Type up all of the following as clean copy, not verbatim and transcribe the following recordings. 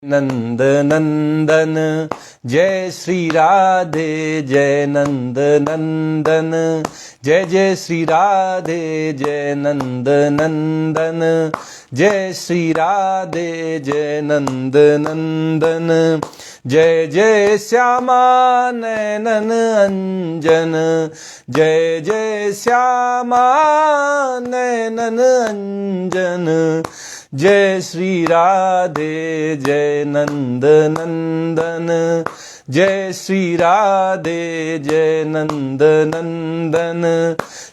नंद नंदन जय श्री राधे, जय नंद नंदन जय जय श्री राधे, जय नंद नंदन जय श्री राधे, जय नंद नंदन जय जय श्यामा नयनन अंजन, जय जय श्यामा नयनन अंजन जय श्री राधे, जय नंद नंदन जय श्री राधे, जय नंद नंदन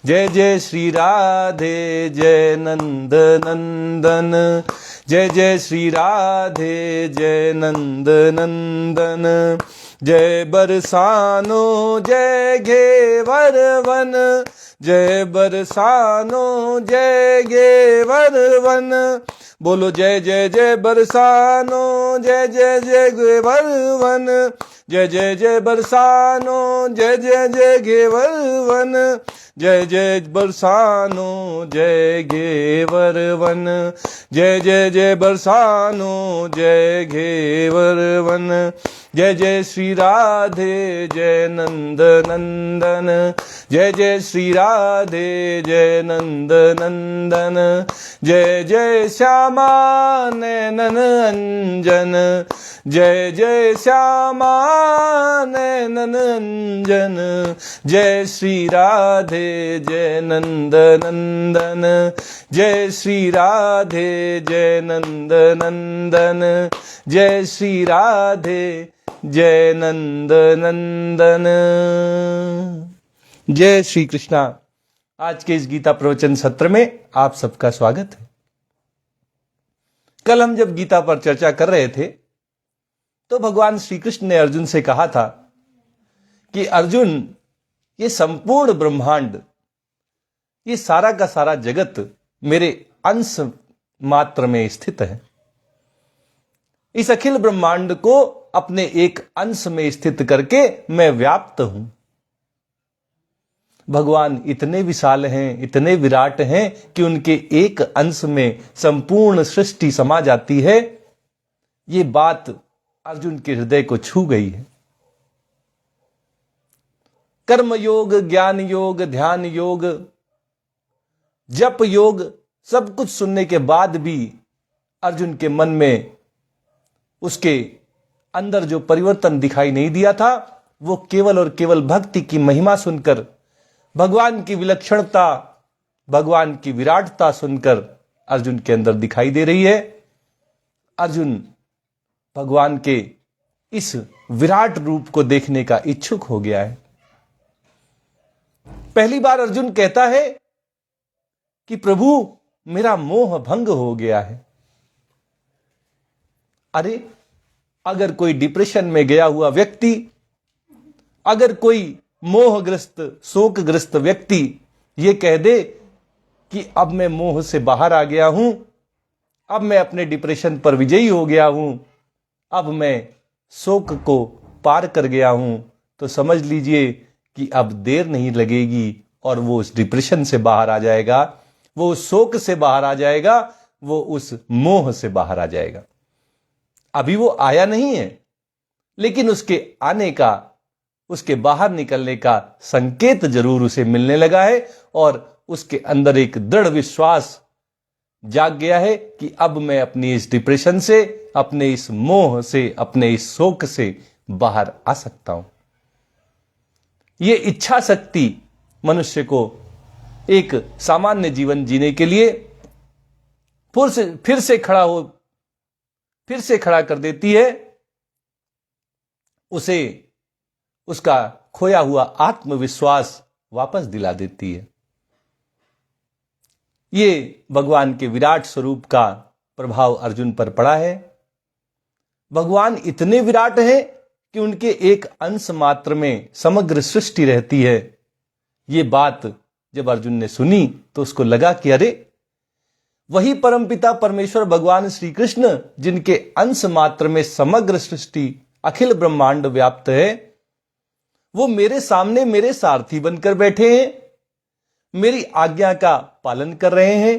जय जय श्री राधे, जय नंद नंदन जय जय श्री राधे, जय नंद नंदन जय बरसानो जय घेवर वन, जय बरसानो जय घेवर वन, बोलो जय जय जय बरसानो जय जय जय घेवर वन, जय जय जय बरसानो जय जय जय घेवर वन, जय जय बरसानो जय घेवर वन, जय जय जय बरसानो जय घेवर वन, जय जय श्री राधे, जय नंद नंदन जय जय श्री राधे, जय नंद नंदन जय जय श्यामा नयनन अंजन, जय जय श्यामा नयनन अंजन जय श्री राधे, जय नंद नंदन जय श्री राधे, जय नंद नंदन जय श्री राधे, जय नंद नंदन। जय श्री कृष्णा। आज के इस गीता प्रवचन सत्र में आप सबका स्वागत है। कल हम जब गीता पर चर्चा कर रहे थे तो भगवान श्री कृष्ण ने अर्जुन से कहा था कि अर्जुन, ये संपूर्ण ब्रह्मांड, ये सारा का सारा जगत मेरे अंश मात्र में स्थित है। इस अखिल ब्रह्मांड को अपने एक अंश में स्थित करके मैं व्याप्त हूं। भगवान इतने विशाल हैं, इतने विराट हैं कि उनके एक अंश में संपूर्ण सृष्टि समा जाती है। ये बात अर्जुन के हृदय को छू गई है। कर्म योग, ज्ञान योग, ध्यान योग, जप योग, सब कुछ सुनने के बाद भी अर्जुन के मन में, उसके अंदर जो परिवर्तन दिखाई नहीं दिया था, वो केवल और केवल भक्ति की महिमा सुनकर, भगवान की विलक्षणता, भगवान की विराटता सुनकर अर्जुन के अंदर दिखाई दे रही है। अर्जुन भगवान के इस विराट रूप को देखने का इच्छुक हो गया है। पहली बार अर्जुन कहता है कि प्रभु, मेरा मोह भंग हो गया है। अरे, अगर कोई डिप्रेशन में गया हुआ व्यक्ति, अगर कोई मोहग्रस्त, शोकग्रस्त व्यक्ति ये कह दे कि अब मैं मोह से बाहर आ गया हूं, अब मैं अपने डिप्रेशन पर विजयी हो गया हूं, अब मैं शोक को पार कर गया हूं, तो समझ लीजिए कि अब देर नहीं लगेगी और वो उस डिप्रेशन से बाहर आ जाएगा, वो उस शोक से बाहर आ जाएगा, वो उस मोह से बाहर आ जाएगा। अभी वो आया नहीं है, लेकिन उसके आने का, उसके बाहर निकलने का संकेत जरूर उसे मिलने लगा है और उसके अंदर एक दृढ़ विश्वास जाग गया है कि अब मैं अपनी इस डिप्रेशन से, अपने इस मोह से, अपने इस शोक से बाहर आ सकता हूं। ये इच्छा शक्ति मनुष्य को एक सामान्य जीवन जीने के लिए फिर से खड़ा कर देती है, उसे उसका खोया हुआ आत्मविश्वास वापस दिला देती है। ये भगवान के विराट स्वरूप का प्रभाव अर्जुन पर पड़ा है। भगवान इतने विराट हैं कि उनके एक अंश मात्र में समग्र सृष्टि रहती है। ये बात जब अर्जुन ने सुनी तो उसको लगा कि अरे, वही परमपिता परमेश्वर भगवान श्री कृष्ण, जिनके अंश मात्र में समग्र सृष्टि, अखिल ब्रह्मांड व्याप्त है, वो मेरे सामने मेरे सारथी बनकर बैठे हैं, मेरी आज्ञा का पालन कर रहे हैं।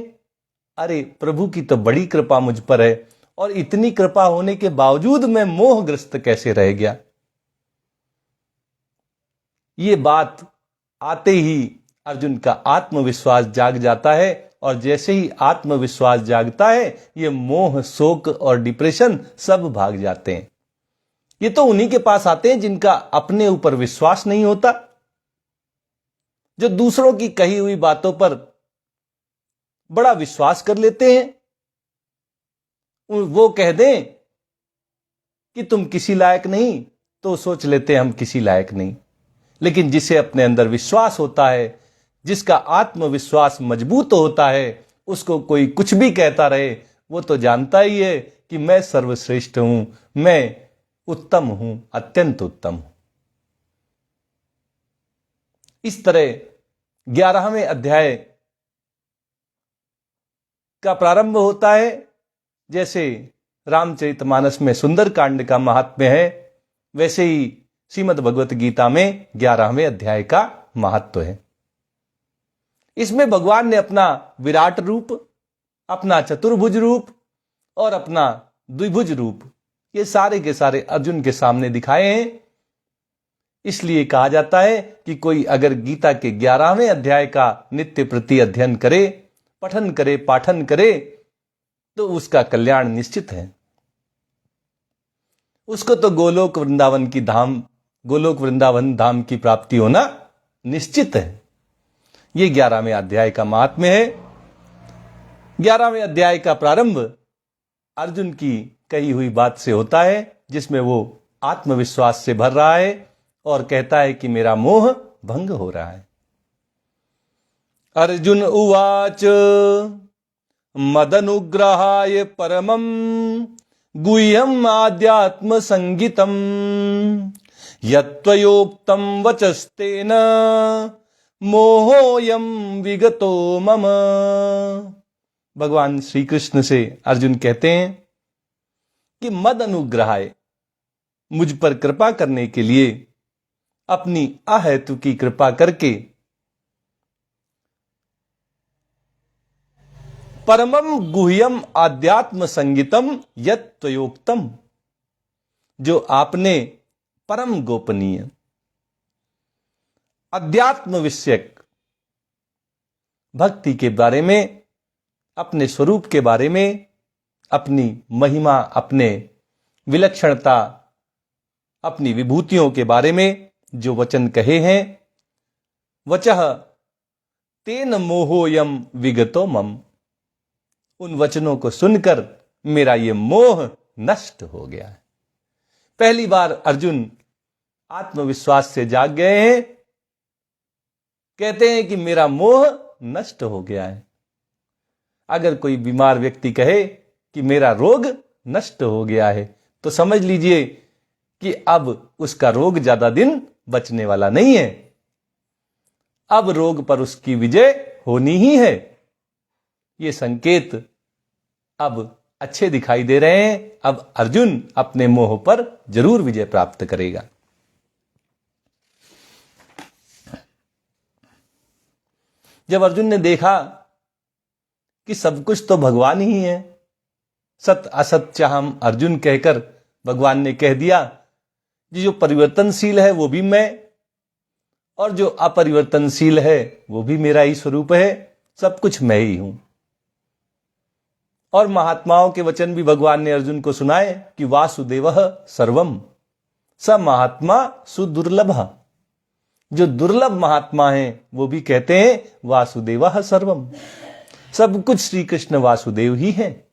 अरे, प्रभु की तो बड़ी कृपा मुझ पर है और इतनी कृपा होने के बावजूद मैं मोहग्रस्त कैसे रह गया। ये बात आते ही अर्जुन का आत्मविश्वास जाग जाता है, और जैसे ही आत्मविश्वास जागता है ये मोह, शोक और डिप्रेशन सब भाग जाते हैं। ये तो उन्हीं के पास आते हैं जिनका अपने ऊपर विश्वास नहीं होता, जो दूसरों की कही हुई बातों पर बड़ा विश्वास कर लेते हैं। वो कह दें कि तुम किसी लायक नहीं, तो सोच लेते हैं हम किसी लायक नहीं। लेकिन जिसे अपने अंदर विश्वास होता है, जिसका आत्मविश्वास मजबूत होता है, उसको कोई कुछ भी कहता रहे, वो तो जानता ही है कि मैं सर्वश्रेष्ठ हूं, मैं उत्तम हूं, अत्यंत उत्तम हूं। इस तरह 11वें अध्याय का प्रारंभ होता है। जैसे रामचरितमानस में सुंदरकांड का महात्म्य है, वैसे ही श्रीमद् भगवत गीता में 11वें अध्याय का महत्व है। इसमें भगवान ने अपना विराट रूप, अपना चतुर्भुज रूप और अपना द्विभुज रूप, ये सारे के सारे अर्जुन के सामने दिखाए हैं। इसलिए कहा जाता है कि कोई अगर गीता के 11वें अध्याय का नित्य प्रति अध्ययन करे, पठन करे, पाठन करे, तो उसका कल्याण निश्चित है। उसको तो गोलोक वृंदावन धाम की प्राप्ति होना निश्चित है। ये 11वें अध्याय का महात्म्य है। 11वें अध्याय का प्रारंभ अर्जुन की कही हुई बात से होता है, जिसमें वो आत्मविश्वास से भर रहा है और कहता है कि मेरा मोह भंग हो रहा है। अर्जुन उवाच मदनुग्रहाय परमं गुह्यम आध्यात्म संगीतम यत्त्वयोक्तं वचस्तेन मोहोयम विगतो मम। भगवान श्री कृष्ण से अर्जुन कहते हैं कि मद अनुग्रहाय, मुझ पर कृपा करने के लिए, अपनी अहेतु की कृपा करके, परमम गुह्यम आध्यात्म संगीतम यत्त्वयोक्तम, जो आपने परम गोपनीय अध्यात्म विषयक भक्ति के बारे में, अपने स्वरूप के बारे में, अपनी महिमा, अपने विलक्षणता, अपनी विभूतियों के बारे में जो वचन कहे हैं, वचः तेन मोहोयम विगतो मम, उन वचनों को सुनकर मेरा ये मोह नष्ट हो गया है। पहली बार अर्जुन आत्मविश्वास से जाग गए हैं, कहते हैं कि मेरा मोह नष्ट हो गया है। अगर कोई बीमार व्यक्ति कहे कि मेरा रोग नष्ट हो गया है, तो समझ लीजिए कि अब उसका रोग ज्यादा दिन बचने वाला नहीं है। अब रोग पर उसकी विजय होनी ही है। ये संकेत अब अच्छे दिखाई दे रहे हैं। अब अर्जुन अपने मोह पर जरूर विजय प्राप्त करेगा। जब अर्जुन ने देखा कि सब कुछ तो भगवान ही है, सत असत चाहम अर्जुन कहकर भगवान ने कह दिया कि जो परिवर्तनशील है वो भी मैं, और जो अपरिवर्तनशील है वो भी मेरा ही स्वरूप है, सब कुछ मैं ही हूं। और महात्माओं के वचन भी भगवान ने अर्जुन को सुनाए कि वासुदेवः सर्वम स महात्मा सुदुर्लभः, जो दुर्लभ महात्मा हैं वो भी कहते हैं वासुदेवः सर्वम, सब कुछ श्री कृष्ण वासुदेव ही हैं।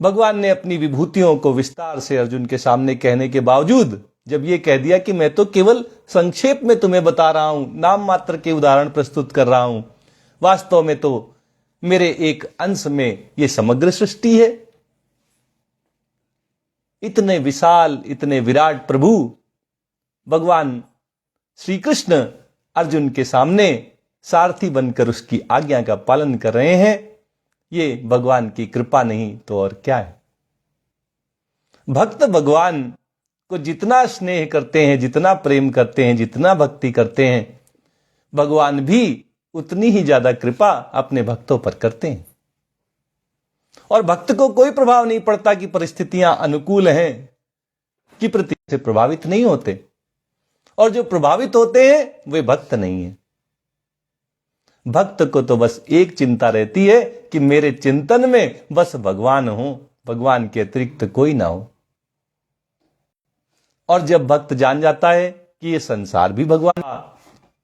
भगवान ने अपनी विभूतियों को विस्तार से अर्जुन के सामने कहने के बावजूद जब ये कह दिया कि मैं तो केवल संक्षेप में तुम्हें बता रहा हूं, नाम मात्र के उदाहरण प्रस्तुत कर रहा हूं, वास्तव में तो मेरे एक अंश में ये समग्र सृष्टि है। इतने विशाल, इतने विराट प्रभु भगवान श्री कृष्ण अर्जुन के सामने सारथी बनकर उसकी आज्ञा का पालन कर रहे हैं। ये भगवान की कृपा नहीं तो और क्या है। भक्त भगवान को जितना स्नेह करते हैं, जितना प्रेम करते हैं, जितना भक्ति करते हैं, भगवान भी उतनी ही ज्यादा कृपा अपने भक्तों पर करते हैं। और भक्त को कोई प्रभाव नहीं पड़ता कि परिस्थितियां अनुकूल हैं, कि प्रति से प्रभावित नहीं होते, और जो प्रभावित होते हैं वे भक्त नहीं है। भक्त को तो बस एक चिंता रहती है कि मेरे चिंतन में बस भगवान हो, भगवान के अतिरिक्त कोई ना हो। और जब भक्त जान जाता है कि ये संसार भी भगवान का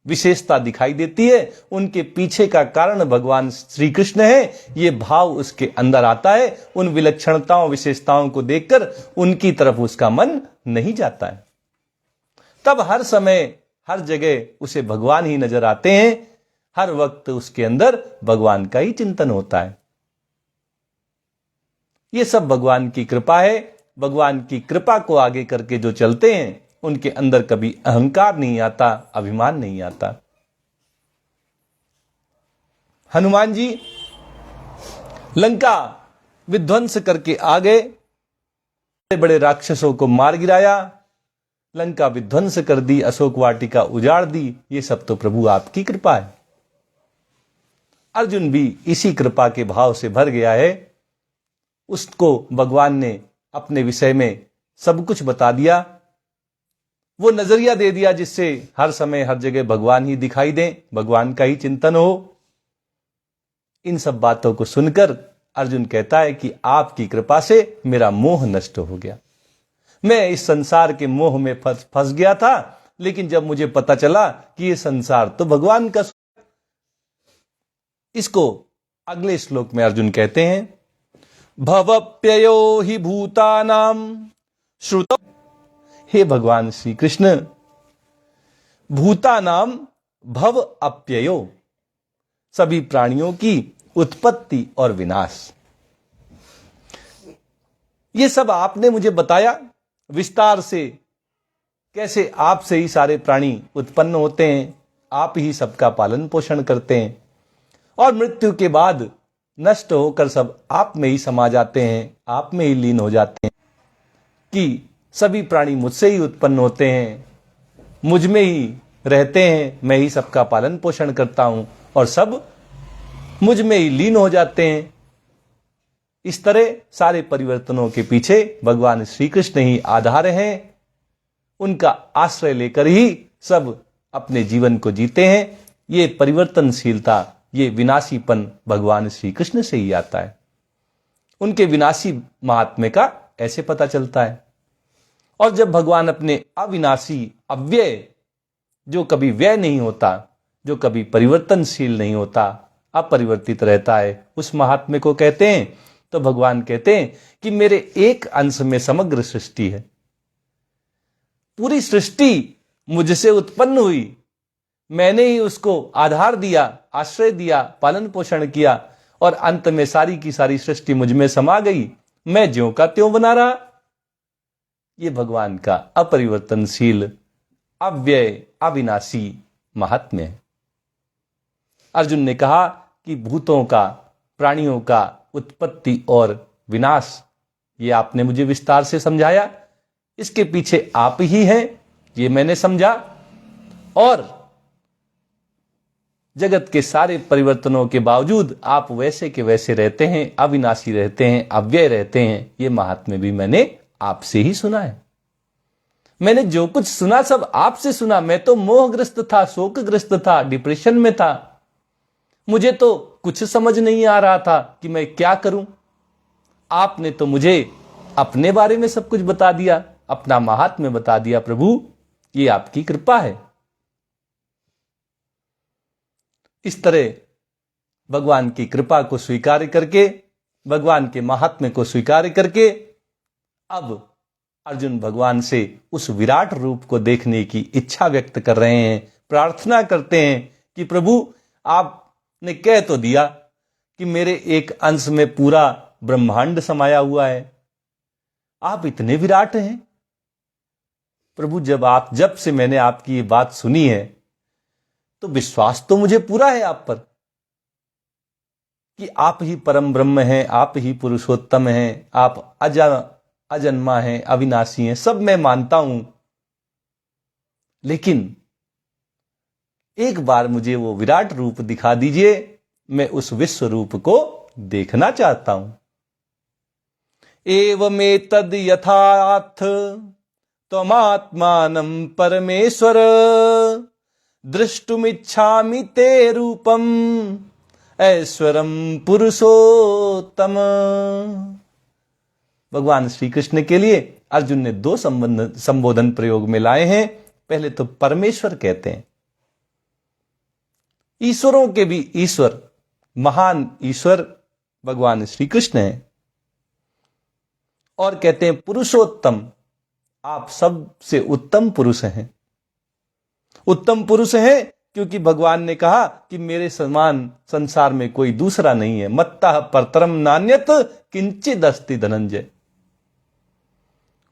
विशेषता दिखाई देती है, उनके पीछे का कारण भगवान श्री कृष्ण है, ये भाव उसके अंदर आता है, उन विलक्षणताओं विशेषताओं को देखकर उनकी तरफ उसका मन नहीं जाता है। तब हर समय हर जगह उसे भगवान ही नजर आते हैं, हर वक्त उसके अंदर भगवान का ही चिंतन होता है। ये सब भगवान की कृपा है। भगवान की कृपा को आगे करके जो चलते हैं उनके अंदर कभी अहंकार नहीं आता, अभिमान नहीं आता। हनुमान जी लंका विध्वंस करके आ गए, बड़े बड़े राक्षसों को मार गिराया, लंका विध्वंस कर दी, अशोक वाटिका उजाड़ दी। ये सब तो प्रभु आपकी कृपा है। अर्जुन भी इसी कृपा के भाव से भर गया है। उसको भगवान ने अपने विषय में सब कुछ बता दिया, वो नजरिया दे दिया जिससे हर समय हर जगह भगवान ही दिखाई दें, भगवान का ही चिंतन हो। इन सब बातों को सुनकर अर्जुन कहता है कि आपकी कृपा से मेरा मोह नष्ट हो गया। मैं इस संसार के मोह में फंस गया था, लेकिन जब मुझे पता चला कि ये संसार तो भगवान का। इसको अगले श्लोक में अर्जुन कहते हैं, भवप्ययो हि भूतानां श्रुतम्। हे भगवान श्री कृष्ण, भूतानां भव अप्ययो, सभी प्राणियों की उत्पत्ति और विनाश, ये सब आपने मुझे बताया विस्तार से, कैसे आपसे ही सारे प्राणी उत्पन्न होते हैं, आप ही सबका पालन पोषण करते हैं, और मृत्यु के बाद नष्ट होकर सब आप में ही समा जाते हैं, आप में ही लीन हो जाते हैं, कि सभी प्राणी मुझसे ही उत्पन्न होते हैं, मुझ में ही रहते हैं, मैं ही सबका पालन पोषण करता हूं और सब मुझ में ही लीन हो जाते हैं। इस तरह सारे परिवर्तनों के पीछे भगवान श्री कृष्ण ही आधार हैं। उनका आश्रय लेकर ही सब अपने जीवन को जीते हैं। ये परिवर्तनशीलता, ये विनाशीपन भगवान श्री कृष्ण से ही आता है। उनके विनाशी महात्म्य का ऐसे पता चलता है। और जब भगवान अपने अविनाशी, अव्यय, जो कभी व्यय नहीं होता, जो कभी परिवर्तनशील नहीं होता, अपरिवर्तित रहता है, उस महात्म्य को कहते हैं, तो भगवान कहते हैं कि मेरे एक अंश में समग्र सृष्टि है। पूरी सृष्टि मुझसे उत्पन्न हुई, मैंने ही उसको आधार दिया, आश्रय दिया, पालन पोषण किया, और अंत में सारी की सारी सृष्टि मुझ में समा गई, मैं ज्यों का त्यों बना रहा। ये भगवान का अपरिवर्तनशील, अव्यय, अविनाशी महात्म्य है। अर्जुन ने कहा कि भूतों का, प्राणियों का उत्पत्ति और विनाश, ये आपने मुझे विस्तार से समझाया, इसके पीछे आप ही हैं, ये मैंने समझा। और जगत के सारे परिवर्तनों के बावजूद आप वैसे के वैसे रहते हैं, अविनाशी रहते हैं, अव्यय रहते हैं, ये महात्म्य भी मैंने आपसे ही सुना है। मैंने जो कुछ सुना सब आपसे सुना। मैं तो मोहग्रस्त था, शोकग्रस्त था, डिप्रेशन में था, मुझे तो कुछ समझ नहीं आ रहा था कि मैं क्या करूं। आपने तो मुझे अपने बारे में सब कुछ बता दिया, अपना महात्म्य बता दिया। प्रभु, ये आपकी कृपा है। इस तरह भगवान की कृपा को स्वीकार करके, भगवान के महात्म्य को स्वीकार करके, अब अर्जुन भगवान से उस विराट रूप को देखने की इच्छा व्यक्त कर रहे हैं, प्रार्थना करते हैं कि प्रभु, आपने कह तो दिया कि मेरे एक अंश में पूरा ब्रह्मांड समाया हुआ है, आप इतने विराट हैं। प्रभु, जब से मैंने आपकी ये बात सुनी है, तो विश्वास तो मुझे पूरा है आप पर कि आप ही परम ब्रह्म हैं, आप ही पुरुषोत्तम हैं, आप अजन्मा हैं, अविनाशी हैं, सब मैं मानता हूं। लेकिन एक बार मुझे वो विराट रूप दिखा दीजिए, मैं उस विश्व रूप को देखना चाहता हूं। एवमेतद् यथार्थ त्वमात्मानं परमेश्वर द्रष्टुमिच्छामि ते रूपम ऐश्वरम पुरुषोत्तम। भगवान श्री कृष्ण के लिए अर्जुन ने दो संबोधन प्रयोग में लाए हैं। पहले तो परमेश्वर कहते हैं, ईश्वरों के भी ईश्वर, महान ईश्वर भगवान श्री कृष्ण हैं। और कहते हैं पुरुषोत्तम, आप सबसे उत्तम पुरुष हैं। उत्तम पुरुष हैं क्योंकि भगवान ने कहा कि मेरे समान संसार में कोई दूसरा नहीं है। मत्तः परतरम नान्यत किंचिद अस्ति धनंजय।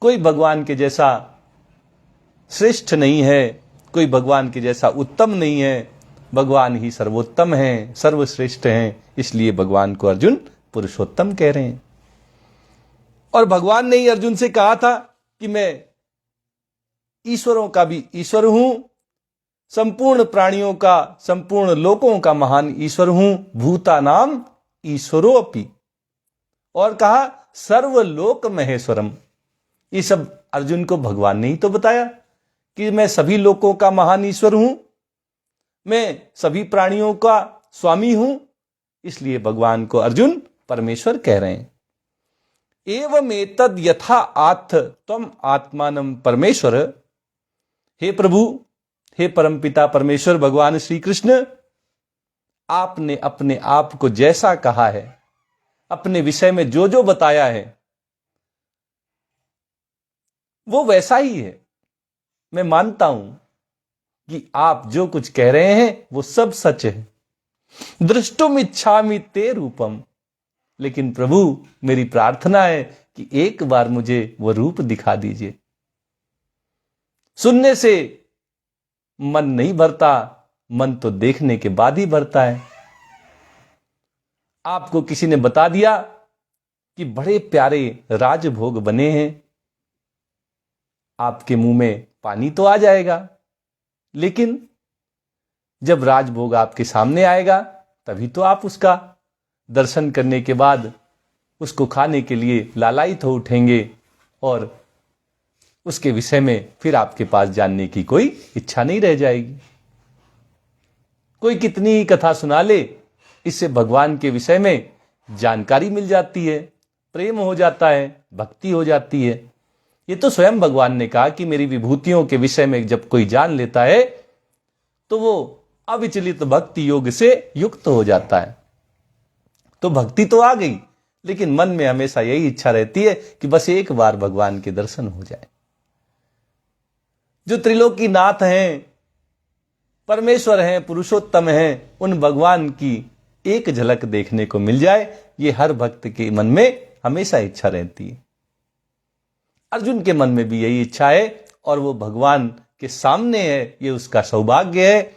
कोई भगवान के जैसा श्रेष्ठ नहीं है, कोई भगवान के जैसा उत्तम नहीं है। भगवान ही सर्वोत्तम हैं, सर्वश्रेष्ठ हैं। इसलिए भगवान को अर्जुन पुरुषोत्तम कह रहे हैं। और भगवान ने ही अर्जुन से कहा था कि मैं ईश्वरों का भी ईश्वर हूं, संपूर्ण प्राणियों का, संपूर्ण लोकों का महान ईश्वर हूं। भूतानाम ईश्वरोऽपि। और कहा सर्वलोक महेश्वरम। ये सब अर्जुन को भगवान ने ही तो बताया कि मैं सभी लोकों का महान ईश्वर हूं, मैं सभी प्राणियों का स्वामी हूं। इसलिए भगवान को अर्जुन परमेश्वर कह रहे हैं। एवमेतद् यथा आत्थ त्वम आत्मानं परमेश्वर। हे प्रभु, हे परमपिता परमेश्वर भगवान श्री कृष्ण, आपने अपने आप को जैसा कहा है, अपने विषय में जो जो बताया है, वो वैसा ही है। मैं मानता हूं कि आप जो कुछ कह रहे हैं वो सब सच है। दृष्टुम इच्छामि ते रूपम। लेकिन प्रभु, मेरी प्रार्थना है कि एक बार मुझे वो रूप दिखा दीजिए। सुनने से मन नहीं भरता, मन तो देखने के बाद ही भरता है। आपको किसी ने बता दिया कि बड़े प्यारे राजभोग बने हैं, आपके मुंह में पानी तो आ जाएगा। लेकिन जब राजभोग आपके सामने आएगा तभी तो आप उसका दर्शन करने के बाद उसको खाने के लिए लालायित हो उठेंगे और उसके विषय में फिर आपके पास जानने की कोई इच्छा नहीं रह जाएगी। कोई कितनी ही कथा सुना ले, इससे भगवान के विषय में जानकारी मिल जाती है, प्रेम हो जाता है, भक्ति हो जाती है। ये तो स्वयं भगवान ने कहा कि मेरी विभूतियों के विषय में जब कोई जान लेता है तो वो अविचलित भक्ति योग से युक्त हो जाता है। तो भक्ति तो आ गई, लेकिन मन में हमेशा यही इच्छा रहती है कि बस एक बार भगवान के दर्शन हो जाए। जो त्रिलोकी नाथ हैं, परमेश्वर हैं, पुरुषोत्तम हैं, उन भगवान की एक झलक देखने को मिल जाए, ये हर भक्त के मन में हमेशा इच्छा रहती है। अर्जुन के मन में भी यही इच्छा है और वो भगवान के सामने है, ये उसका सौभाग्य है।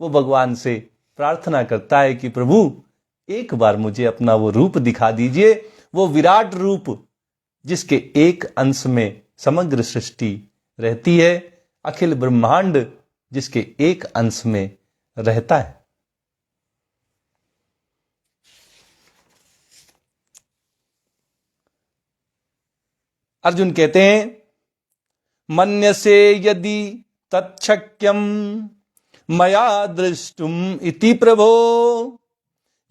वो भगवान से प्रार्थना करता है कि प्रभु, एक बार मुझे अपना वो रूप दिखा दीजिए, वो विराट रूप जिसके एक अंश में समग्र सृष्टि रहती है, अखिल ब्रह्मांड जिसके एक अंश में रहता है। अर्जुन कहते हैं, मन्यसे यदि तच्छक्यम मया दृष्टुम इति प्रभो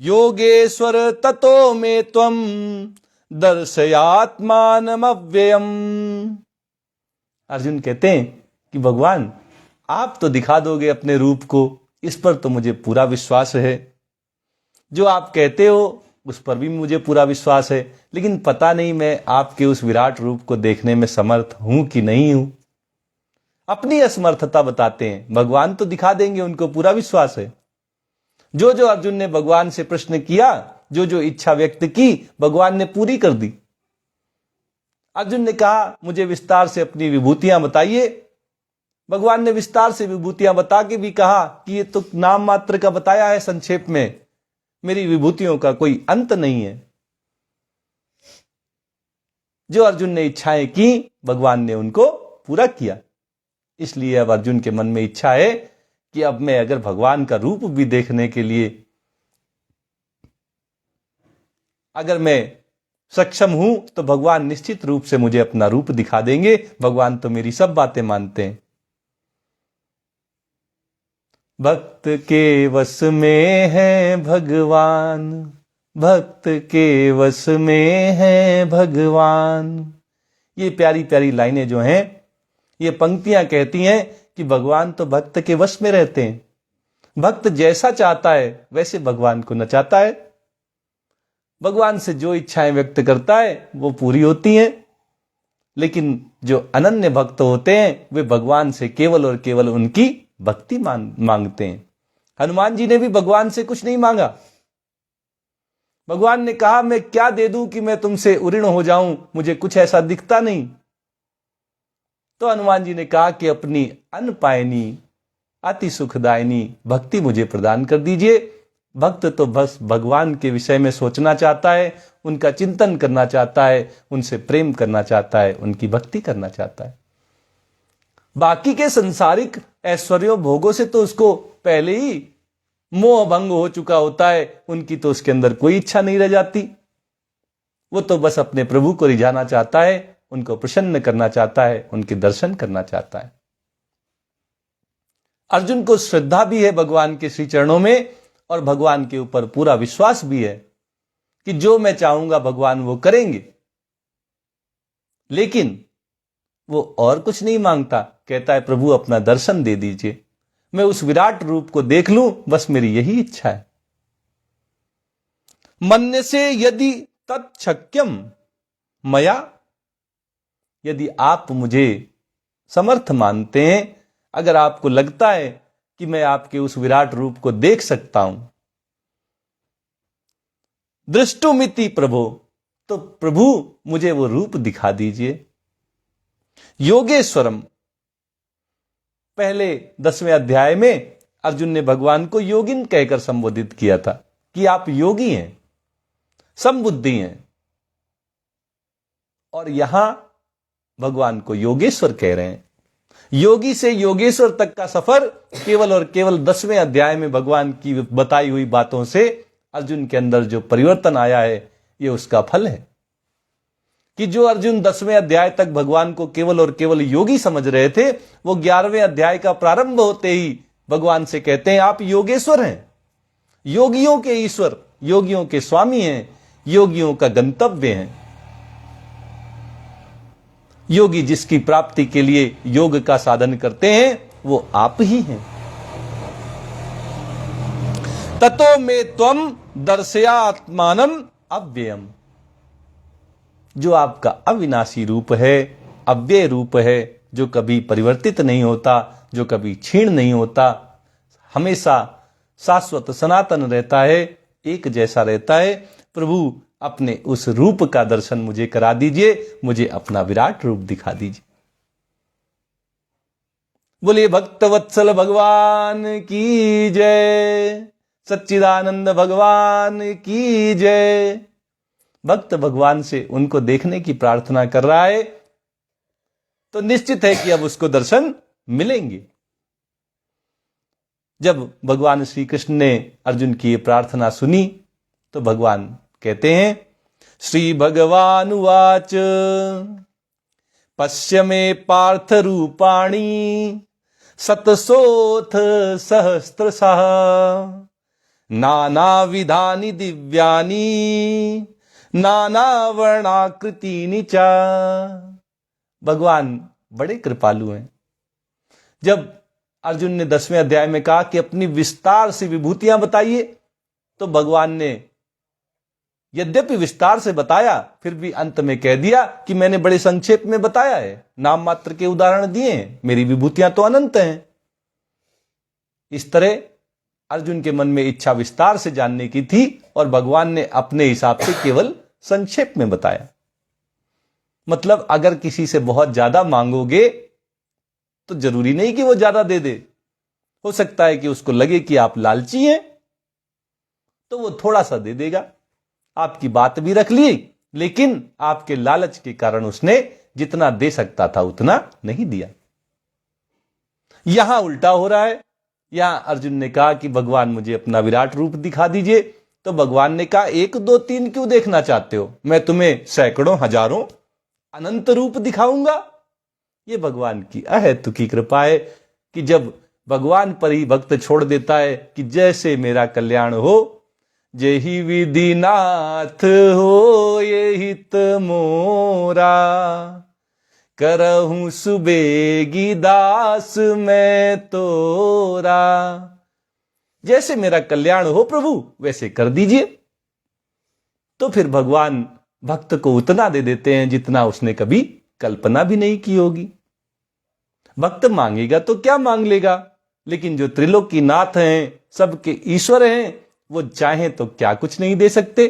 योगेश्वर ततो मे त्वं दर्शयात्मानमव्ययम्। अर्जुन कहते हैं कि भगवान, आप तो दिखा दोगे अपने रूप को, इस पर तो मुझे पूरा विश्वास है। जो आप कहते हो उस पर भी मुझे पूरा विश्वास है, लेकिन पता नहीं मैं आपके उस विराट रूप को देखने में समर्थ हूं कि नहीं हूं। अपनी असमर्थता बताते हैं, भगवान तो दिखा देंगे, उनको पूरा विश्वास है। जो जो अर्जुन ने भगवान से प्रश्न किया, जो जो इच्छा व्यक्त की, भगवान ने पूरी कर दी। अर्जुन ने कहा मुझे विस्तार से अपनी विभूतियां बताइए। भगवान ने विस्तार से विभूतियां बता के भी कहा कि ये तो नाम मात्र का बताया है संक्षेप में, मेरी विभूतियों का कोई अंत नहीं है। जो अर्जुन ने इच्छाएं की, भगवान ने उनको पूरा किया। इसलिए अब अर्जुन के मन में इच्छा है कि अब मैं अगर भगवान का रूप भी देखने के लिए अगर मैं सक्षम हूं तो भगवान निश्चित रूप से मुझे अपना रूप दिखा देंगे। भगवान तो मेरी सब बातें मानते हैं। भक्त के वश में है भगवान, भक्त के वश में है भगवान। ये प्यारी प्यारी लाइनें जो हैं, ये पंक्तियां कहती हैं कि भगवान तो भक्त के वश में रहते हैं। भक्त जैसा चाहता है वैसे भगवान को नचाता है। भगवान से जो इच्छाएं व्यक्त करता है वो पूरी होती हैं। लेकिन जो अनन्य भक्त होते हैं वे भगवान से केवल और केवल उनकी भक्ति मांगते हैं। हनुमान जी ने भी भगवान से कुछ नहीं मांगा। भगवान ने कहा मैं क्या दे दूं कि मैं तुमसे उऋण हो जाऊं, मुझे कुछ ऐसा दिखता नहीं। तो हनुमान जी ने कहा कि अपनी अनपायनी अति सुखदायिनी भक्ति मुझे प्रदान कर दीजिए। भक्त तो बस भगवान के विषय में सोचना चाहता है, उनका चिंतन करना चाहता है, उनसे प्रेम करना चाहता है, उनकी भक्ति करना चाहता है। बाकी के संसारिक ऐश्वर्यों भोगों से तो उसको पहले ही मोह भंग हो चुका होता है। उनकी तो उसके अंदर कोई इच्छा नहीं रह जाती। वो तो बस अपने प्रभु को रिझाना चाहता है, उनको प्रसन्न करना चाहता है, उनके दर्शन करना चाहता है। अर्जुन को श्रद्धा भी है भगवान के श्री चरणों में और भगवान के ऊपर पूरा विश्वास भी है कि जो मैं चाहूंगा भगवान वो करेंगे। लेकिन वो और कुछ नहीं मांगता। कहता है प्रभु अपना दर्शन दे दीजिए, मैं उस विराट रूप को देख लूं, बस मेरी यही इच्छा है। मन्य से यदि तत्शक्यम मया, यदि आप मुझे समर्थ मानते हैं, अगर आपको लगता है कि मैं आपके उस विराट रूप को देख सकता हूं, दृष्टुमिति प्रभो, तो प्रभु मुझे वो रूप दिखा दीजिए। योगेश्वरम, पहले 10वें अध्याय में अर्जुन ने भगवान को योगिन कहकर संबोधित किया था कि आप योगी हैं, समबुद्धि हैं। और यहां भगवान को योगेश्वर कह रहे हैं। योगी से योगेश्वर तक का सफर केवल और केवल 10वें अध्याय में भगवान की बताई हुई बातों से अर्जुन के अंदर जो परिवर्तन आया है, यह उसका फल है कि जो अर्जुन 10वें अध्याय तक भगवान को केवल और केवल योगी समझ रहे थे, वो 11वें अध्याय का प्रारंभ होते ही भगवान से कहते हैं आप योगेश्वर हैं, योगियों के ईश्वर, योगियों के स्वामी हैं, योगियों का गंतव्य हैं। योगी जिसकी प्राप्ति के लिए योग का साधन करते हैं वो आप ही हैं। ततो में त्वम दर्शयात्मानम अव्ययम, जो आपका अविनाशी रूप है, अव्यय रूप है, जो कभी परिवर्तित नहीं होता, जो कभी क्षीण नहीं होता, हमेशा शाश्वत सनातन रहता है, एक जैसा रहता है। प्रभु अपने उस रूप का दर्शन मुझे करा दीजिए, मुझे अपना विराट रूप दिखा दीजिए। बोलिए भक्तवत्सल भगवान की जय, सच्चिदानंद भगवान की जय। भक्त भगवान से उनको देखने की प्रार्थना कर रहा है तो निश्चित है कि अब उसको दर्शन मिलेंगे। जब भगवान श्री कृष्ण ने अर्जुन की ये प्रार्थना सुनी तो भगवान कहते हैं, श्री भगवान उवाच पश्य मे पार्थ रूपाणि शतशोऽथ सहस्रशः नानाविधानि दिव्यानि नानावर्णाकृतीनि च। भगवान बड़े कृपालु हैं। जब अर्जुन ने 10वें अध्याय में कहा कि अपनी विस्तार से विभूतियां बताइए, तो भगवान ने यद्यपि विस्तार से बताया फिर भी अंत में कह दिया कि मैंने बड़े संक्षेप में बताया है, नाम मात्र के उदाहरण दिए हैं, मेरी विभूतियां तो अनंत हैं। इस तरह अर्जुन के मन में इच्छा विस्तार से जानने की थी और भगवान ने अपने हिसाब से केवल संक्षेप में बताया। मतलब अगर किसी से बहुत ज्यादा मांगोगे तो जरूरी नहीं कि वो ज्यादा दे दे। हो सकता है कि उसको लगे कि आप लालची हैं तो वो थोड़ा सा दे देगा। आपकी बात भी रख ली, लेकिन आपके लालच के कारण उसने जितना दे सकता था उतना नहीं दिया। यहां उल्टा हो रहा है। यहां अर्जुन ने कहा कि भगवान मुझे अपना विराट रूप दिखा दीजिए, तो भगवान ने कहा 1 2 3 क्यों देखना चाहते हो? मैं तुम्हें सैकड़ों हजारों अनंत रूप दिखाऊंगा। ये भगवान की अहेतु की कृपा है कि जब भगवान पर ही भक्त छोड़ देता है कि जैसे मेरा कल्याण हो, जेहि विधि नाथ हो ये हित मोरा, करहूं सुबेगी दास मैं तोरा। जैसे मेरा कल्याण हो प्रभु वैसे कर दीजिए। तो फिर भगवान भक्त को उतना दे देते हैं जितना उसने कभी कल्पना भी नहीं की होगी। भक्त मांगेगा तो क्या मांग लेगा, लेकिन जो त्रिलोकी नाथ हैं, सबके ईश्वर हैं, वो चाहें तो क्या कुछ नहीं दे सकते।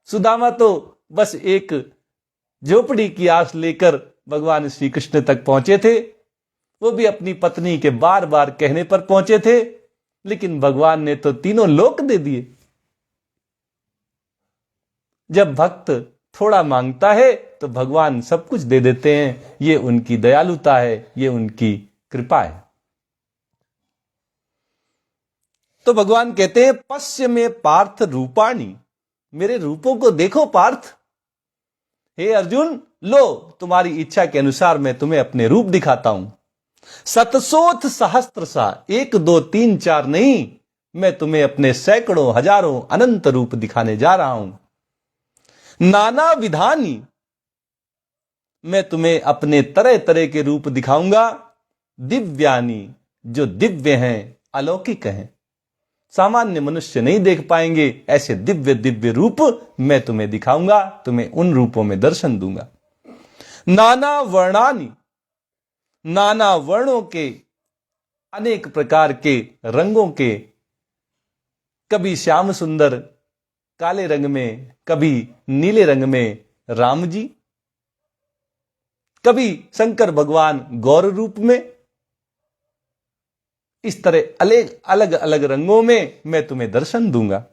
सुदामा तो बस एक झोपड़ी की आस लेकर भगवान श्री कृष्ण तक पहुंचे थे। वो भी अपनी पत्नी के बार बार कहने पर पहुंचे थे, लेकिन भगवान ने तो तीनों लोक दे दिए। जब भक्त थोड़ा मांगता है तो भगवान सब कुछ दे देते हैं। ये उनकी दयालुता है, ये उनकी कृपा है। तो भगवान कहते हैं पश्य में पार्थ रूपाणी, मेरे रूपों को देखो पार्थ। हे अर्जुन, लो तुम्हारी इच्छा के अनुसार मैं तुम्हें अपने रूप दिखाता हूं। सतसोथ सहस्त्र सा, 1 2 3 4 नहीं, मैं तुम्हें अपने सैकड़ों हजारों अनंत रूप दिखाने जा रहा हूं। नाना विधानी, मैं तुम्हें अपने तरह तरह के रूप दिखाऊंगा। दिव्यानी, जो दिव्य हैं, अलौकिक हैं, सामान्य मनुष्य नहीं देख पाएंगे, ऐसे दिव्य दिव्य रूप मैं तुम्हें दिखाऊंगा, तुम्हें उन रूपों में दर्शन दूंगा। नाना वर्णानी, नाना वर्णों के, अनेक प्रकार के रंगों के, कभी श्याम सुंदर काले रंग में, कभी नीले रंग में राम जी, कभी शंकर भगवान गौर रूप में। इस तरह अलग अलग रंगों में मैं तुम्हें दर्शन दूंगा।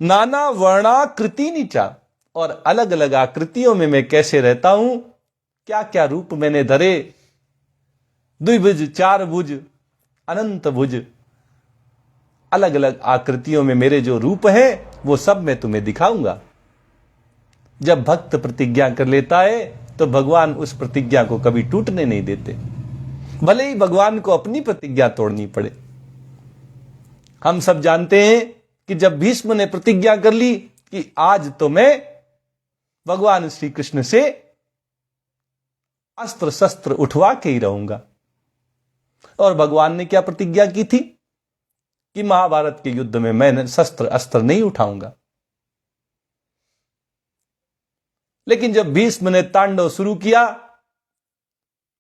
नाना वर्णाकृति नीचा, और अलग अलग आकृतियों में मैं कैसे रहता हूं, क्या क्या रूप मैंने धरे, द्विभुज, 4 भुज, अनंत भुज, अलग अलग आकृतियों में मेरे जो रूप हैं वो सब मैं तुम्हें दिखाऊंगा। जब भक्त प्रतिज्ञा कर लेता है तो भगवान उस प्रतिज्ञा को कभी टूटने नहीं देते, भले ही भगवान को अपनी प्रतिज्ञा तोड़नी पड़े। हम सब जानते हैं कि जब भीष्म ने प्रतिज्ञा कर ली कि आज तो मैं भगवान श्री कृष्ण से अस्त्र शस्त्र उठवा के ही रहूंगा, और भगवान ने क्या प्रतिज्ञा की थी कि महाभारत के युद्ध में मैं शस्त्र अस्त्र नहीं उठाऊंगा। लेकिन जब भीष्म ने तांडव शुरू किया,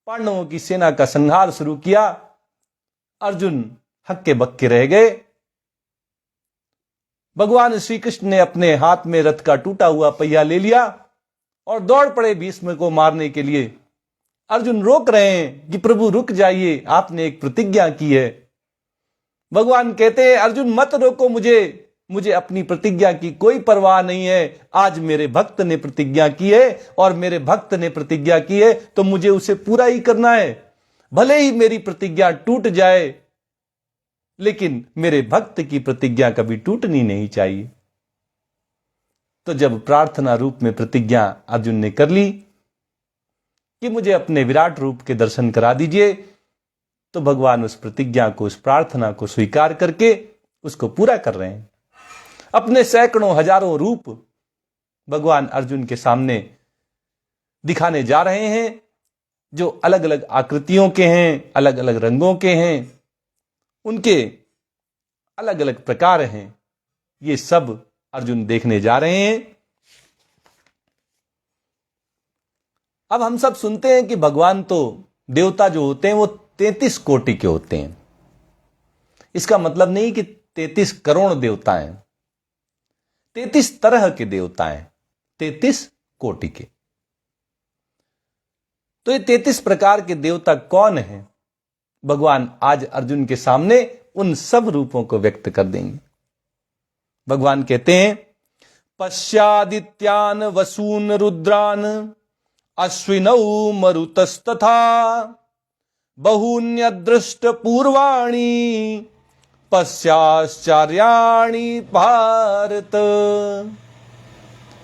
पांडवों की सेना का संहार शुरू किया, अर्जुन हक्के बक्के रह गए। भगवान श्री कृष्ण ने अपने हाथ में रथ का टूटा हुआ पहिया ले लिया और दौड़ पड़े भीष्म को मारने के लिए। अर्जुन रोक रहे हैं कि प्रभु रुक जाइए, आपने एक प्रतिज्ञा की है। भगवान कहते हैं अर्जुन मत रोको मुझे अपनी प्रतिज्ञा की कोई परवाह नहीं है। आज मेरे भक्त ने प्रतिज्ञा की है, और मेरे भक्त ने प्रतिज्ञा की है तो मुझे उसे पूरा ही करना है। भले ही मेरी प्रतिज्ञा टूट जाए, लेकिन मेरे भक्त की प्रतिज्ञा कभी टूटनी नहीं चाहिए। तो जब प्रार्थना रूप में प्रतिज्ञा अर्जुन ने कर ली कि मुझे अपने विराट रूप के दर्शन करा दीजिए, तो भगवान उस प्रतिज्ञा को, उस प्रार्थना को स्वीकार करके उसको पूरा कर रहे हैं। अपने सैकड़ों हजारों रूप भगवान अर्जुन के सामने दिखाने जा रहे हैं, जो अलग अलग आकृतियों के हैं, अलग अलग रंगों के हैं, उनके अलग अलग प्रकार हैं। ये सब अर्जुन देखने जा रहे हैं। अब हम सब सुनते हैं कि भगवान तो देवता जो होते हैं वो 33 कोटि के होते हैं। इसका मतलब नहीं कि 33 करोड़ देवता हैं, 33 तरह के देवता हैं, 33 कोटि के। तो ये 33 प्रकार के देवता कौन हैं? भगवान आज अर्जुन के सामने उन सब रूपों को व्यक्त कर देंगे। भगवान कहते हैं पश्यादित्यान वसून रुद्रान अश्विनौ मरुतस्तथा बहून्यदृष्ट पूर्वाणि पश्चाश्चर्याणि भारत।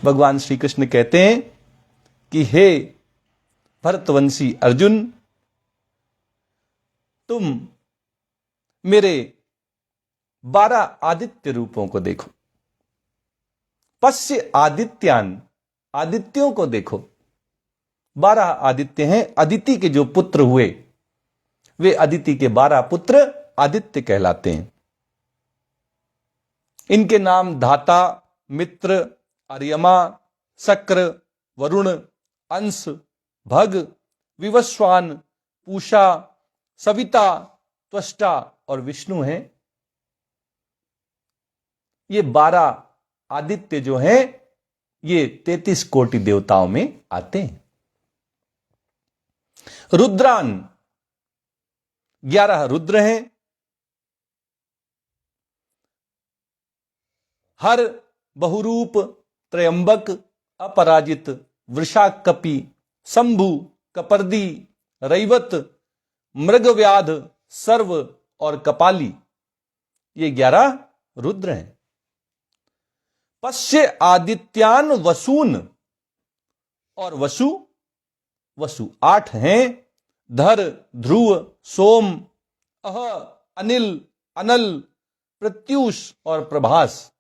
भगवान श्री कृष्ण कहते हैं कि हे भरतवंशी अर्जुन, तुम मेरे 12 आदित्य रूपों को देखो। पश्य आदित्यान, आदित्यों को देखो। 12 आदित्य हैं। अदिति के जो पुत्र हुए वे अदिति के 12 पुत्र आदित्य कहलाते हैं। इनके नाम धाता, मित्र, अर्यमा, शक्र, वरुण, अंश, भग, विवस्वान, पूषा, सविता, त्वष्टा और विष्णु हैं। ये 12 आदित्य जो हैं ये 33 कोटि देवताओं में आते हैं। रुद्रान, 11 रुद्र हैं। हर, बहुरूप, त्रयंबक, अपराजित, वृषाकपि, शंभु, कपर्दी, रैवत, मृगव्याध, सर्व और कपाली, ये 11 रुद्र हैं। पश्य आदित्यान वसून, और वसु 8 हैं। धर, ध्रुव, सोम, अह, अनिल, अनल, प्रत्यूष और प्रभास,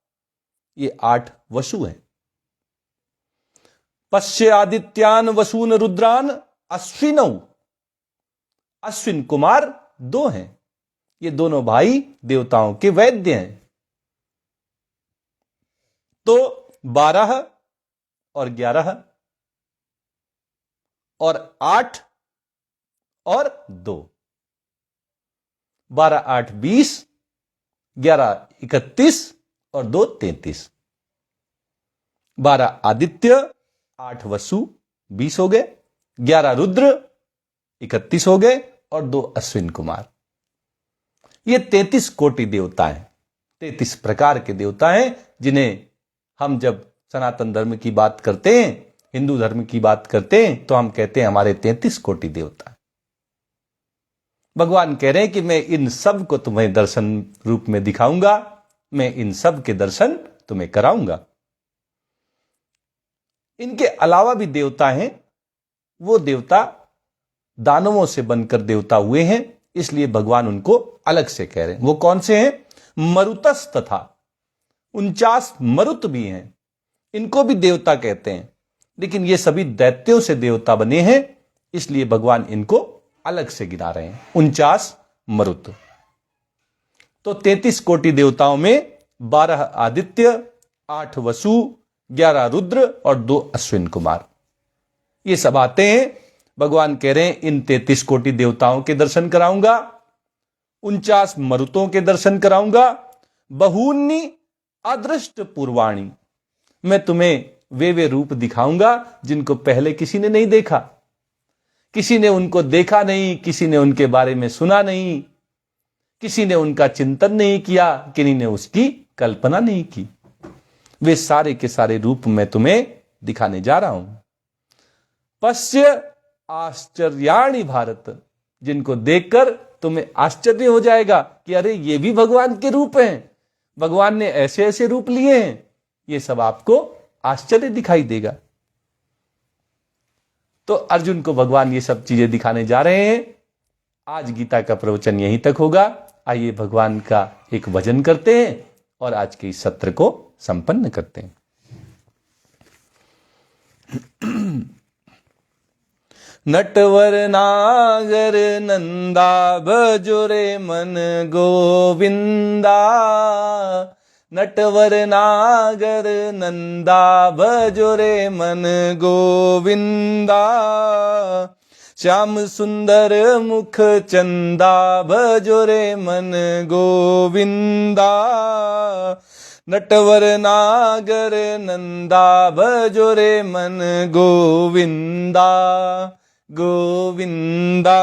ये 8 वसु हैं। पश्य आदित्यान वसून रुद्रान अश्विनौ, अश्विन कुमार 2 हैं। ये दोनों भाई देवताओं के वैद्य हैं। तो 12 और 11 और 8 और 2, 12 8 20, 11 31 और 2 33। 12 आदित्य, 8 वसु 20 हो गए, 11 रुद्र 31 हो गए और 2 अश्विन कुमार। ये 33 कोटि देवता हैं, 33 प्रकार के देवता हैं जिन्हें हम जब सनातन धर्म की बात करते हैं, हिंदू धर्म की बात करते हैं, तो हम कहते हैं हमारे 33 कोटि देवता। भगवान कह रहे हैं कि मैं इन सब को तुम्हें दर्शन रूप में दिखाऊंगा, मैं इन सब के दर्शन तुम्हें कराऊंगा। इनके अलावा भी देवता हैं। वो देवता दानवों से बनकर देवता हुए हैं, इसलिए भगवान उनको अलग से कह रहे हैं। वो कौन से हैं? मरुतस तथा 49 मरुत भी हैं। इनको भी देवता कहते हैं, लेकिन ये सभी दैत्यों से देवता बने हैं, इसलिए भगवान इनको अलग से गिना रहे हैं। 49 मरुत। तो 33 कोटि देवताओं में 12 आदित्य, 8 वसु, 11 रुद्र और 2 अश्विन कुमार, ये सब आते हैं। भगवान कह रहे हैं इन 33 कोटि देवताओं के दर्शन कराऊंगा, 49 मरुतों के दर्शन कराऊंगा। बहून्नी अदृष्ट पूर्वाणी, मैं तुम्हें वे रूप दिखाऊंगा जिनको पहले किसी ने नहीं देखा, किसी ने उनको देखा नहीं, किसी ने उनके बारे में सुना नहीं, किसी ने उनका चिंतन नहीं किया, किसी ने उसकी कल्पना नहीं की। वे सारे के सारे रूप मैं तुम्हें दिखाने जा रहा हूं। पश्य आश्चर्याणि भारत, जिनको देखकर तुम्हें आश्चर्य हो जाएगा कि अरे ये भी भगवान के रूप हैं, भगवान ने ऐसे ऐसे रूप लिए हैं। ये सब आपको आश्चर्य दिखाई देगा। तो अर्जुन को भगवान ये सब चीजें दिखाने जा रहे हैं। आज गीता का प्रवचन यहीं तक होगा। आइए भगवान का एक भजन करते हैं और आज के इस सत्र को संपन्न करते हैं। नटवर नागर नंदा भजोरे मन गोविंदा, नटवर नागर नंदा भजोरे मन गोविंदा, श्याम सुंदर मुख चंदा भजोरे मन गोविंदा, नटवर नागर नंदा भजोरे मन गोविंदा गोविंदा।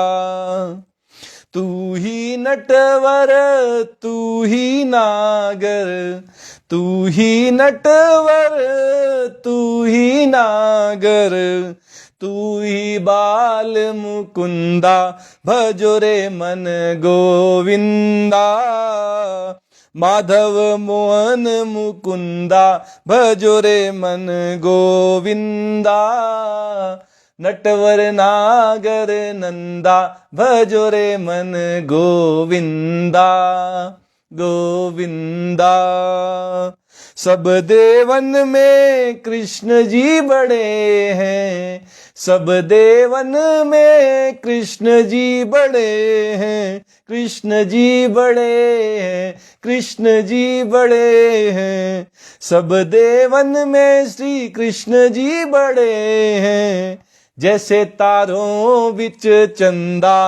तू ही नटवर तू ही नागर, तू ही नटवर तू ही नागर, तू ही बाल मुकुंदा भजो रे मन गोविंदा। माधव मोहन मुकुंदा भजो रे मन गोविंदा। नटवर नागर नंदा भजो रे मन गोविंदा गोविंदा। सब देवन में कृष्ण जी बड़े हैं, सब देवन में कृष्ण जी बड़े हैं, कृष्ण जी बड़े हैं, कृष्ण जी बड़े हैं। सब देवन में श्री कृष्ण जी बड़े हैं। जैसे तारों विच चंदा,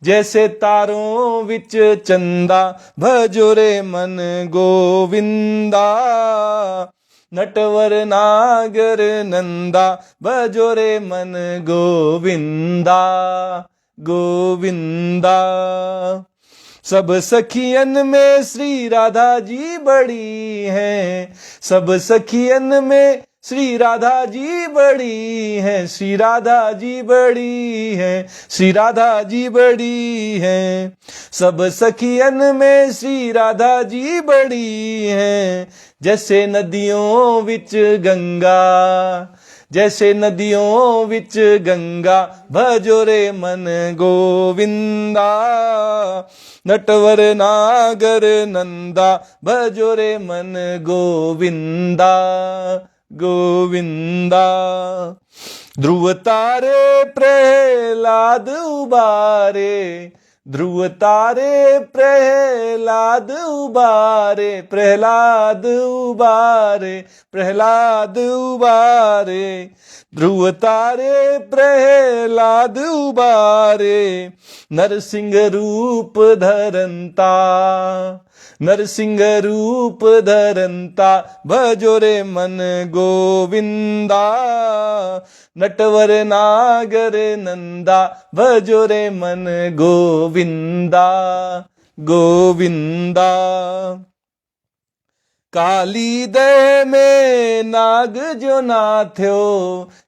जैसे तारों विच चंदा भजो रे मन गोविंदा। नटवर नागर नंदा भजो रे मन गोविंदा गोविंदा। सब सखियन में श्री राधा जी बड़ी हैं, सब सखियन में श्री राधा जी बड़ी हैं, श्री राधा जी बड़ी हैं, श्री राधा जी बड़ी हैं। सब सखियन में श्री राधा जी बड़ी हैं। जैसे नदियों विच गंगा, जैसे नदियों विच गंगा भजो रे मन गोविंदा। नटवर नागर नंदा भजो रे मन गोविंदा गोविंदा। ध्रुव तारे प्रहलाद उबारे, ध्रुव तारे प्रहलाद उबारे, प्रहलाद उबारे, प्रहलाद उबारे। ध्रुव तारे प्रहलाद उबारे। नरसिंह रूप धरंता, नरसिंह रूप धरंता भजो रे मन गोविंदा। नटवर नागर नंदा भजो रे मन गोविंदा गोविंदा। काली देह में नाग जो नाथ्यो,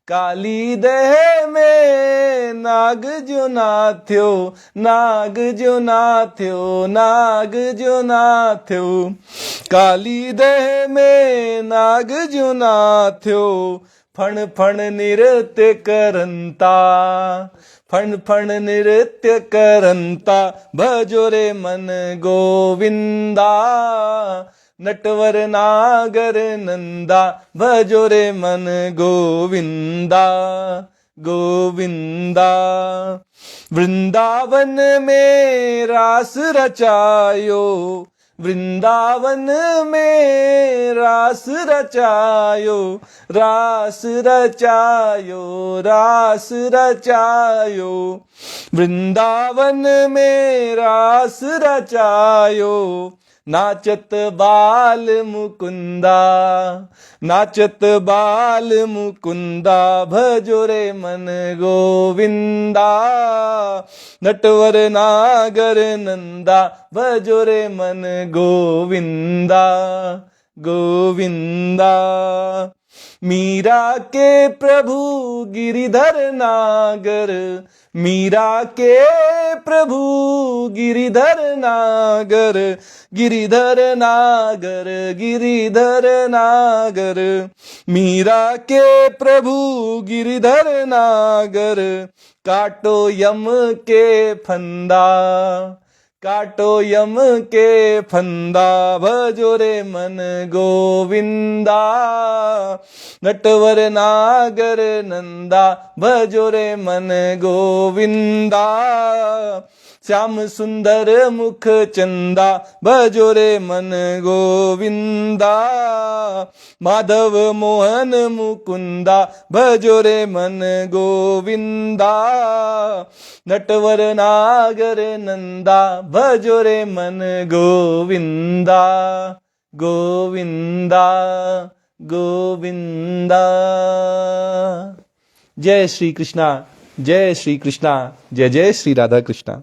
काली देह में नाग जो नाथ्यो, नाग जो नाथ्यो, नाग जो नाथ्यो। काली देह में नाग जो नाथ्यो। फण फण नृत्य करंता, फण फण नृत्य करंता भजो रे मन गोविंदा। नटवर नागर नंदा भजो रे मन गोविंदा गोविंदा। वृंदावन में रास रचायो, वृंदावन में रास रचायो, रास रचायो, रास रचायो। वृंदावन में रास रचायो। नाचत बाल मुकुंदा, नाचत बाल मुकुंदा भजो रे मन गोविंदा। नटवर नागर नंदा भजो रे मन गोविंदा गोविंदा। मीरा के प्रभु गिरिधर नागर, मीरा के प्रभु गिरिधर नागर, गिरिधर नागर, गिरिधर नागर। मीरा के प्रभु गिरिधर नागर। काटो यम के फंदा, काटो यम के फंदा भजो रे मन गोविंदा। नटवर नागर नंदा भजो रे मन गोविंदा। श्याम सुंदर मुख चंदा भजो रे मन गोविंदा। माधव मोहन मुकुंदा भजो रे मन गोविंदा। नटवर नागर नंदा भजो रे मन गोविंदा गोविंदा गोविंदा। जय श्री कृष्णा, जय श्री कृष्णा, जय जय श्री राधा कृष्णा।